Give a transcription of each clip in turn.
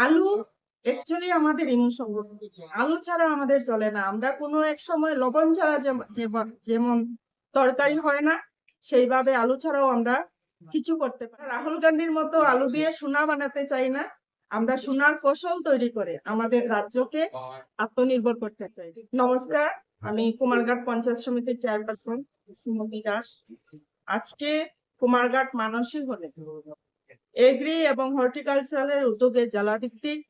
আলু অ্যাকচুয়ালি আমাদের ইমোশন। আলু ছাড়া আমাদের চলে না। আমরা কোনো এক সময় লবণ ছাড়া যেমন তরকারি হয় না, সেইভাবে আলু ছাড়াও আমরা কিছু করতে পারি। রাহুল গান্ধীর মতো আলু দিয়ে সোনা বানাতে চাই না। আমরা সোনার ফসল তৈরি করে আমাদের রাজ্যকে আত্মনির্ভর করতে চাই। নমস্কার, আমি কুমারঘাট পঞ্চায়েত সমিতির চেয়ারপারসন শ্রীমতী দাস। আজকে কুমারঘাট মানসিক হলে এগ্রি এবং হর্টিকালচারের উদ্যোগে জেলাভিত্তিক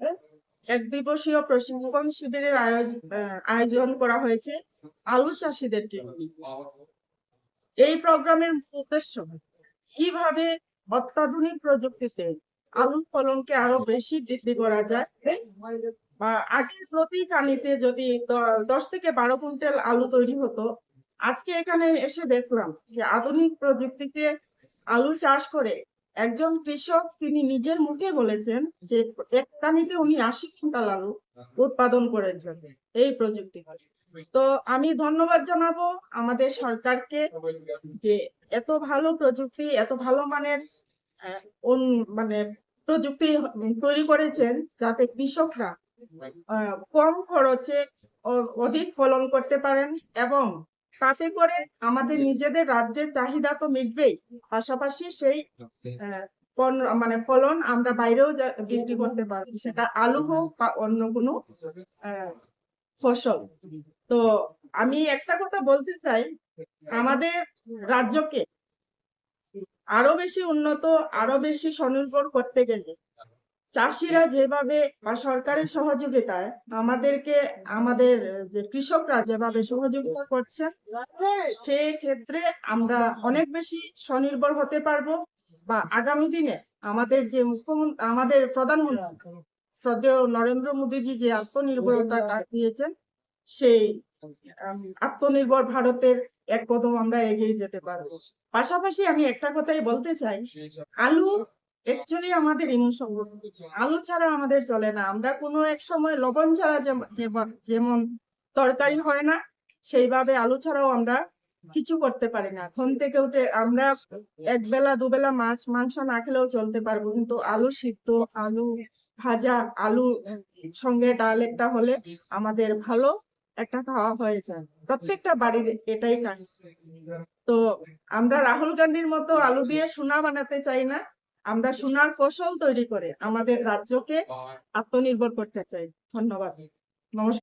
এক দিবসীয় প্রশিক্ষণ শিবিরের আয়োজন করা হয়েছে আলু চাষীদের জন্য। এই প্রোগ্রামের উদ্দেশ্য কিভাবে অত্যাধুনিক প্রযুক্তিতে আলুর ফলনকে আরো বেশি বৃদ্ধি করা যায়, বা আগে প্রতি কানিতে যদি 10 থেকে 12 কুইন্টাল আলু তৈরি হতো, আজকে এখানে এসে দেখলাম যে আধুনিক প্রযুক্তিতে আলু চাষ করে একজন কৃষক তিনি নিজের মুখে বলেছেন যে এক কানিতে উনি 80 কুইন্টাল আলু উৎপাদন করেছেন এই প্রযুক্তি। তো আমি ধন্যবাদ জানাবো আমাদের সরকারকে যে এত ভালো প্রযুক্তি, এত ভালো মানের মানে প্রযুক্তি তৈরি করেছেন, যাতে কৃষকরা কম খরচে অধিক ফলন করতে পারেন, এবং তাতে করে আমাদের নিজেদের রাজ্যের চাহিদা তো মিটবেই, পাশাপাশি সেই মানে ফলন আমরা বাইরেও বিক্রি করতে পারবো, সেটা আলু হোক বা অন্য কোনো ফসল। তো আমি একটা কথা বলতে চাই, আমাদের রাজ্যকে আরো বেশি উন্নত, আরো বেশি স্বনির্ভর করতে গেলে চাষিরা যেভাবে বা সরকারের সহযোগিতায় আমাদেরকে, আমাদের যে কৃষকরা যেভাবে সহযোগিতা করছে, সেই ক্ষেত্রে আমরা অনেক বেশি স্বনির্ভর হতে পারবো। বা আগামী দিনে আমাদের যে মুখ্যমন্ত্রী, আমাদের প্রধানমন্ত্রী শ্রদ্ধেয় নরেন্দ্র মোদীজি যে আত্মনির্ভরতা ডাক দিয়েছেন, সেই আত্মনির্ভর ভারতের এক কদম আমরা এগিয়ে যেতে পারবো। পাশাপাশি আমি একটা কথাই বলতে চাই, আলু অ্যাকচুয়ালি আমাদের ইমোশন। আলু ছাড়া আমাদের চলে না। আমরা কোনো এক সময় লবণ ছাড়া যেমন তরকারি হয় না, সেইভাবে আলু ছাড়াও আমরা কিছু করতে পারি না। ঘুম থেকে উঠে আমরা এক বেলা দুবেলা মাছ মাংস না খেলেও চলতে পারবো, কিন্তু আলু সিদ্ধ, আলু ভাজা, আলু সঙ্গে ডাল একটা হলে আমাদের ভালো একটা খাওয়া হয়ে যায়। প্রত্যেকটা বাড়ির এটাই কাজ। তো আমরা রাহুল গান্ধীর মতো আলু দিয়ে সোনা বানাতে চাই না। আমরা সোনার ফসল তৈরি করে আমাদের রাজ্যকে আত্মনির্ভর করতে চাই। ধন্যবাদ। নমস্কার।